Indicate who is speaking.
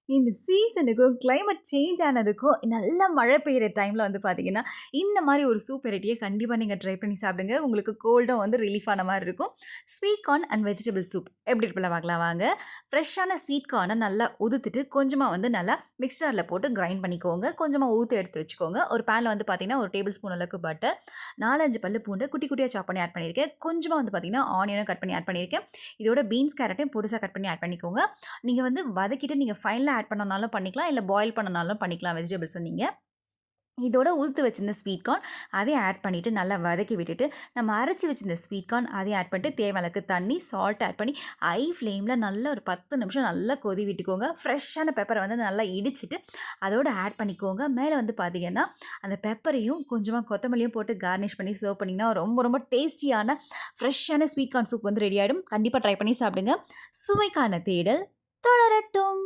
Speaker 1: இந்த சீசனுக்கும் climate change ஆனதுக்கும் நல்ல மழை பெய்யுற டைமில் வந்து பார்த்தீங்கன்னா, இந்த மாரி ஒரு சூப் வெரைட்டிய கண்டிப்பா நீங்க ட்ரை பண்ணி சாப்பிடுங்க. உங்களுக்கு கோல்டும் வந்து ரிலீஃப் ஆன மாரி இருக்கும். Sweet corn and vegetable soup எப்படி இருக்குல்ல பார்க்கலாம் வாங்க. ஃப்ரெஷ்ஷான ஸ்வீட் கார்ன நல்லா உதுத்துட்டு, கொஞ்சமா வந்து நல்லா மிக்ஸர்ல போட்டு கிரைண்ட் பண்ணிக்கோங்க. கொஞ்சமா ஊத்தி எடுத்து வச்சுக்கோங்க. ஒரு பேன்ல வந்து பார்த்தீங்கன்னா, 1 டேபிள் ஸ்பூன் அளவுக்கு பட்டர், 4, 5 பல்லு பூண்டு குட்டி குட்டியா சாப் பண்ணி ஆட் பண்ணியிருக்கேன். கொஞ்சமா வந்து பார்த்தீங்கன்னா, ஆனியனும் கட் பண்ணி ஆட் பண்ணியிருக்கேன். இதோட பீன்ஸ், கேரட்டையும் பொடிசா கட் பண்ணி ஆட் பண்ணிக்கோங்க. நீங்க வந்து வதக்கிட்டு நீங்க ஃபைனலா ஆட் பண்ணனாலும் பண்ணிக்கலாம். இல்ல பாயில் பண்ணனாலும் பண்ணிக்கலாம் வெஜிடபிள்ஸ நீங்க. இதோட உதுத்து வச்சிருந்த ஸ்வீட் கார்ன் அதையும் ஆட் பண்ணிட்டு நல்லா வதக்கி விட்டுட்டு, நம்ம அரைச்சு வச்சிருந்த ஸ்வீட் கார்ன் அதையும் ஆட் பண்ணிட்டு, தேவையான அளவுக்கு தண்ணி, சால்ட் ஆட் பண்ணி ஹை ஃப்ளேம்ல நல்லா ஒரு 10 நிமிஷம் நல்லா கொதி விட்டுக்கோங்க. ஃப்ரெஷ்ஷான பெப்பர வந்து நல்லா இடிச்சுட்டு, அதோட ஆட் பண்ணிக்கோங்க. மேல வந்து பார்த்தீங்கன்னா, அந்த பெப்பரையும் கொஞ்சமா கொத்தமல்லியும் போட்டு கார்னிஷ் பண்ணி சர்வ் பண்ணிங்கன்னா, ரொம்ப ரொம்ப டேஸ்டியான ஃப்ரெஷ்ஷான ஸ்வீட் கார்ன் சூப் வந்து ரெடி ஆயிடும். கண்டிப்பா ட்ரை பண்ணி சாப்பிடுங்க. சுவைக்கான தேடல் தொடரட்டும்.